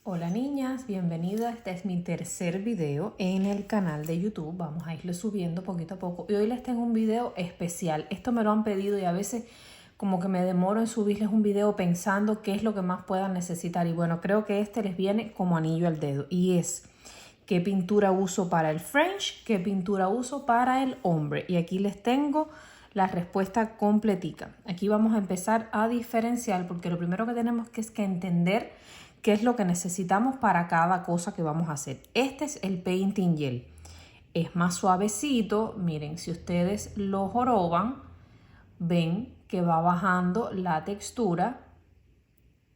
Hola niñas, bienvenidas. Este es mi tercer video en el canal de YouTube. Vamos a irlo subiendo poquito a poco. Y hoy les tengo un video especial. Esto me lo han pedido y a veces como que me demoro en subirles un video pensando qué es lo que más puedan necesitar. Y bueno, creo que este les viene como anillo al dedo. Y es qué pintura uso para el French, qué pintura uso para el hombre. Y aquí les tengo la respuesta completica. Aquí vamos a empezar a diferenciar porque lo primero que tenemos que entender qué es lo que necesitamos para cada cosa que vamos a hacer. Este es el Painting Gel. Es más suavecito. Miren, si ustedes lo joroban, ven que va bajando la textura.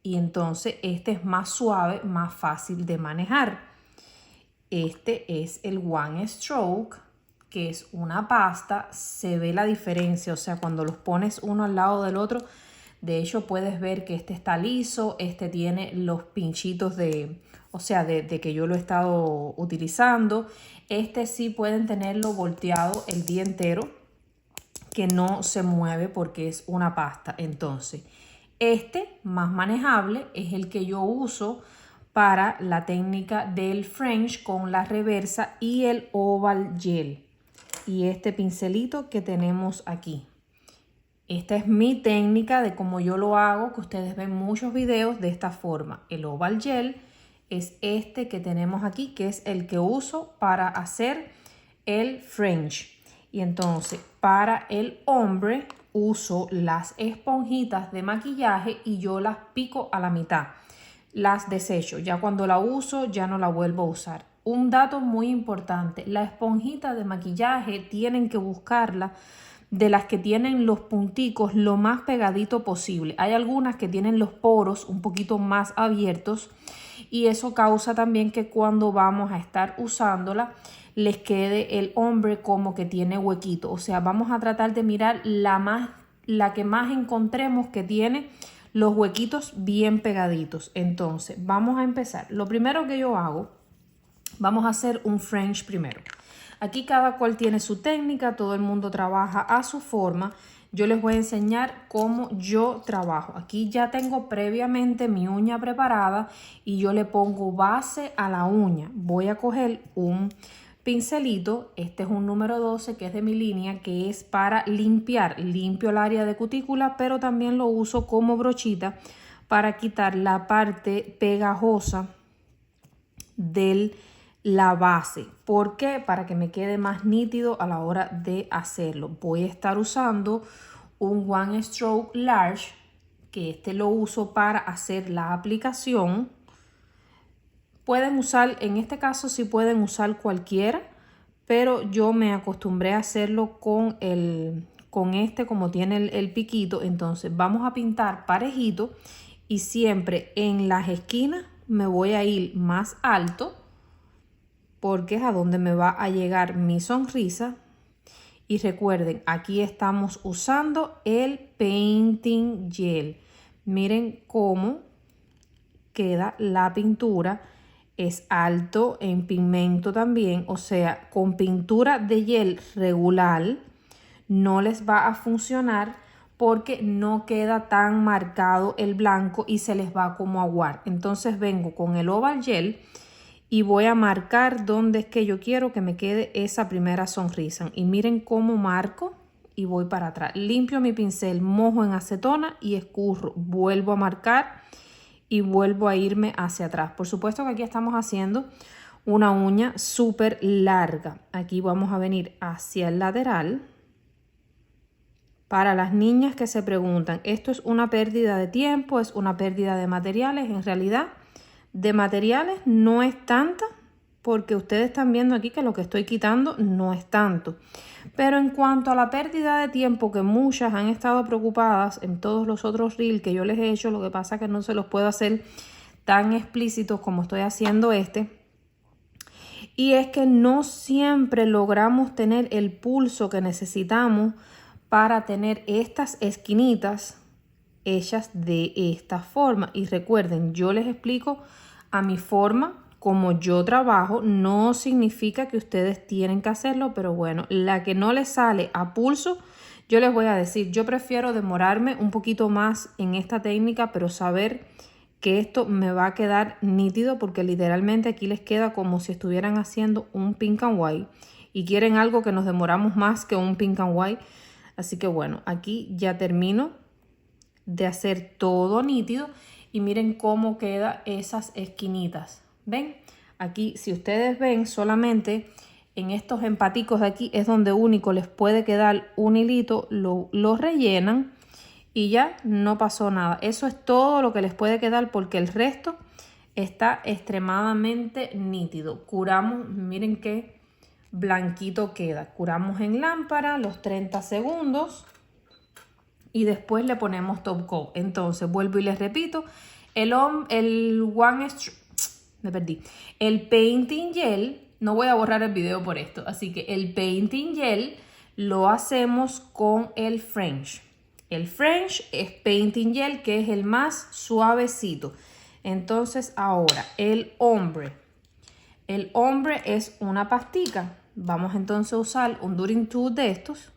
Y entonces este es más suave, más fácil de manejar. Este es el One Stroke, que es una pasta. Se ve la diferencia, o sea, cuando los pones uno al lado del otro, de hecho puedes ver que este está liso, este tiene los pinchitos de que yo lo he estado utilizando. Este sí pueden tenerlo volteado el día entero, que no se mueve porque es una pasta. Entonces, este más manejable es el que yo uso para la técnica del French con la reversa y el Oval Gel. Y este pincelito que tenemos aquí. Esta es mi técnica de cómo yo lo hago, que ustedes ven muchos videos de esta forma. El Oval Gel es este que tenemos aquí, que es el que uso para hacer el French. Y entonces, para el hombre, uso las esponjitas de maquillaje y yo las pico a la mitad. Las desecho. Ya cuando la uso, ya no la vuelvo a usar. Un dato muy importante, la esponjita de maquillaje tienen que buscarla de las que tienen los punticos lo más pegadito posible. Hay algunas que tienen los poros un poquito más abiertos y eso causa también que cuando vamos a estar usándola les quede el hombre como que tiene huequito. O sea, vamos a tratar de mirar la que más encontremos que tiene los huequitos bien pegaditos. Entonces, vamos a empezar. Lo primero que yo hago, vamos a hacer un French primero. Aquí cada cual tiene su técnica, todo el mundo trabaja a su forma. Yo les voy a enseñar cómo yo trabajo. Aquí ya tengo previamente mi uña preparada y yo le pongo base a la uña. Voy a coger un pincelito, este es un número 12 que es de mi línea, que es para limpiar. Limpio el área de cutícula, pero también lo uso como brochita para quitar la parte pegajosa del la base. ¿Por qué? Para que me quede más nítido a la hora de hacerlo. Voy a estar usando un One Stroke Large, que este lo uso para hacer la aplicación. Pueden usar, en este caso sí pueden usar cualquiera, pero yo me acostumbré a hacerlo con este como tiene el piquito. Entonces vamos a pintar parejito y siempre en las esquinas me voy a ir más alto porque es a donde me va a llegar mi sonrisa. Y recuerden, aquí estamos usando el Painting Gel. Miren cómo queda la pintura. Es alto en pigmento también, o sea, con pintura de gel regular no les va a funcionar porque no queda tan marcado el blanco y se les va como a aguar. Entonces vengo con el Oval Gel y voy a marcar dónde es que yo quiero que me quede esa primera sonrisa. Y miren cómo marco y voy para atrás. Limpio mi pincel, mojo en acetona y escurro. Vuelvo a marcar y vuelvo a irme hacia atrás. Por supuesto que aquí estamos haciendo una uña súper larga. Aquí vamos a venir hacia el lateral. Para las niñas que se preguntan, ¿esto es una pérdida de tiempo? ¿Es una pérdida de materiales? En realidad, de materiales no es tanta, porque ustedes están viendo aquí que lo que estoy quitando no es tanto. Pero en cuanto a la pérdida de tiempo, que muchas han estado preocupadas en todos los otros reels que yo les he hecho, lo que pasa es que no se los puedo hacer tan explícitos como estoy haciendo este. Y es que no siempre logramos tener el pulso que necesitamos para tener estas esquinitas hechas de esta forma. Y recuerden, yo les explico a mi forma, como yo trabajo, no significa que ustedes tienen que hacerlo, pero bueno, la que no les sale a pulso, yo les voy a decir, yo prefiero demorarme un poquito más en esta técnica, pero saber que esto me va a quedar nítido porque literalmente aquí les queda como si estuvieran haciendo un pink and white y quieren algo que nos demoramos más que un pink and white. Así que bueno, aquí ya termino de hacer todo nítido y miren cómo quedan esas esquinitas. ¿Ven? Aquí, si ustedes ven, solamente en estos empaticos de aquí es donde único les puede quedar un hilito, lo rellenan y ya no pasó nada. Eso es todo lo que les puede quedar porque el resto está extremadamente nítido. Curamos, miren qué blanquito queda. Curamos en lámpara los 30 segundos y después le ponemos top coat. Entonces vuelvo y les repito, el painting gel, no voy a borrar el video por esto, así que el painting gel lo hacemos con el French. El French es painting gel, que es el más suavecito. Entonces ahora el ombre es una pastica. Vamos entonces a usar un During Tool de estos,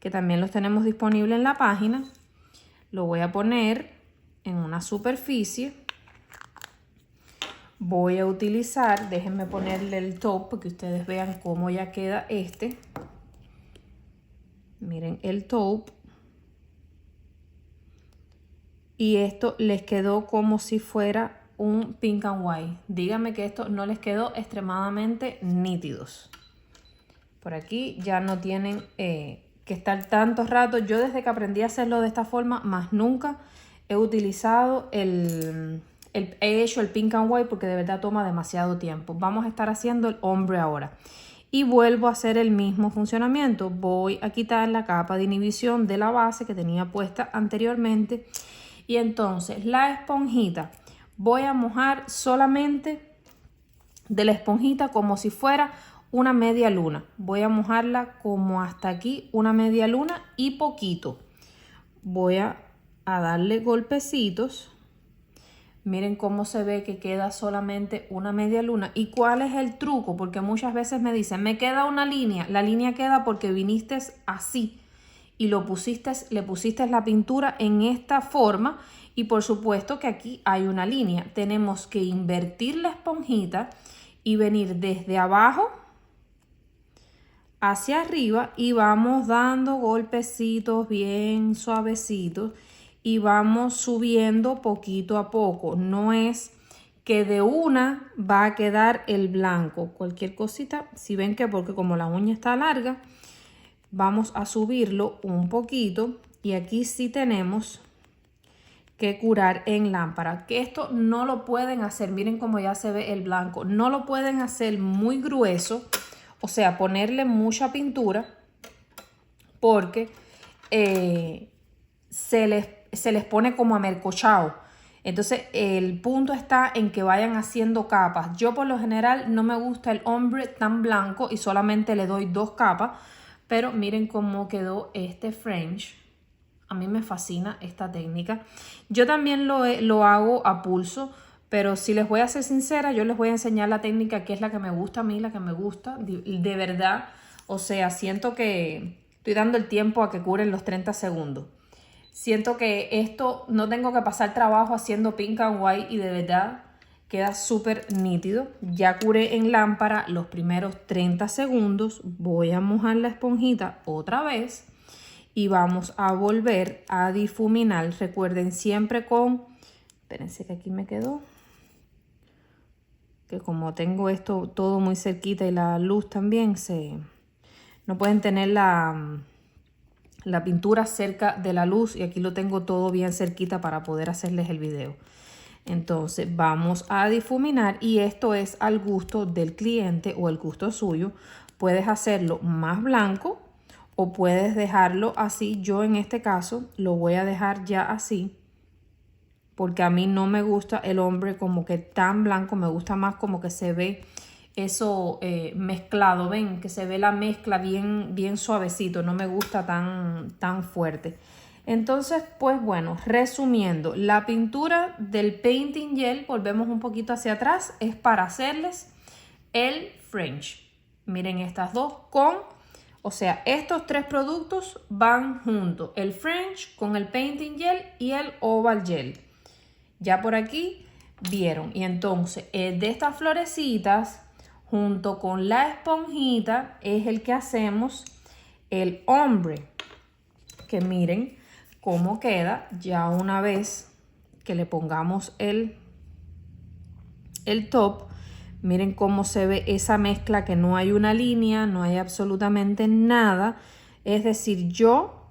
que también los tenemos disponibles en la página. Lo voy a poner en una superficie. Voy a utilizar, déjenme ponerle el top para que ustedes vean cómo ya queda este. Miren el top. Y esto les quedó como si fuera un pink and white. Díganme que esto no les quedó extremadamente nítidos. Por aquí ya no tienen que estar tanto rato. Yo desde que aprendí a hacerlo de esta forma, más nunca he utilizado he hecho el pink and white porque de verdad toma demasiado tiempo. Vamos a estar haciendo el ombre ahora. Y vuelvo a hacer el mismo funcionamiento. Voy a quitar la capa de inhibición de la base que tenía puesta anteriormente. Y entonces la esponjita, voy a mojar solamente de la esponjita como si fuera una media luna. Voy a mojarla como hasta aquí, una media luna y poquito. Voy a darle golpecitos. Miren cómo se ve que queda solamente una media luna. ¿Y cuál es el truco? Porque muchas veces me dicen, me queda una línea. La línea queda porque viniste así y le pusiste la pintura en esta forma. Y por supuesto que aquí hay una línea. Tenemos que invertir la esponjita y venir desde abajo hacia arriba y vamos dando golpecitos bien suavecitos y vamos subiendo poquito a poco. No es que de una va a quedar el blanco. Cualquier cosita, si ven que porque como la uña está larga, vamos a subirlo un poquito y aquí sí tenemos que curar en lámpara. Que esto no lo pueden hacer, miren cómo ya se ve el blanco. No lo pueden hacer muy grueso, o sea, ponerle mucha pintura porque se les pone como amercochado. Entonces el punto está en que vayan haciendo capas. Yo por lo general no me gusta el ombre tan blanco y solamente le doy 2 capas. Pero miren cómo quedó este French. A mí me fascina esta técnica. Yo también lo hago a pulso. Pero si les voy a ser sincera, yo les voy a enseñar la técnica que es la que me gusta a mí, la que me gusta. De verdad, o sea, siento que estoy dando el tiempo a que curen los 30 segundos. Siento que esto no tengo que pasar trabajo haciendo pink and white y de verdad queda súper nítido. Ya curé en lámpara los primeros 30 segundos. Voy a mojar la esponjita otra vez y vamos a volver a difuminar. Recuerden siempre con... Espérense que aquí me quedó. Que como tengo esto todo muy cerquita y la luz también no pueden tener la pintura cerca de la luz y aquí lo tengo todo bien cerquita para poder hacerles el video. Entonces vamos a difuminar y esto es al gusto del cliente o el gusto suyo. Puedes hacerlo más blanco o puedes dejarlo así. Yo en este caso lo voy a dejar ya así porque a mí no me gusta el ombre como que tan blanco. Me gusta más como que se ve eso mezclado. Ven que se ve la mezcla bien suavecito. No me gusta tan fuerte. Entonces, pues bueno, resumiendo, la pintura del painting gel, volvemos un poquito hacia atrás, es para hacerles el French. Miren estas dos o sea, estos 3 productos van juntos. El French con el painting gel y el oval gel. Ya por aquí vieron. Y entonces de estas florecitas, junto con la esponjita, es el que hacemos el ombre. Que miren cómo queda ya una vez que le pongamos el top. Miren cómo se ve esa mezcla, que no hay una línea, no hay absolutamente nada. Es decir, yo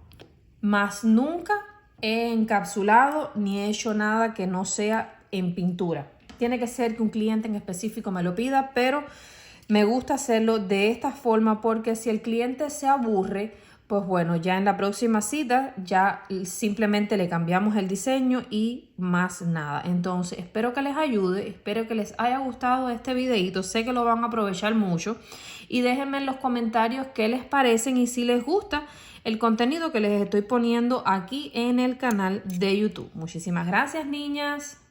más nunca he encapsulado ni he hecho nada que no sea en pintura. Tiene que ser que un cliente en específico me lo pida, pero me gusta hacerlo de esta forma porque si el cliente se aburre, pues bueno, ya en la próxima cita ya simplemente le cambiamos el diseño y más nada. Entonces espero que les ayude, espero que les haya gustado este videito, sé que lo van a aprovechar mucho y déjenme en los comentarios qué les parecen y si les gusta el contenido que les estoy poniendo aquí en el canal de YouTube. Muchísimas gracias, niñas.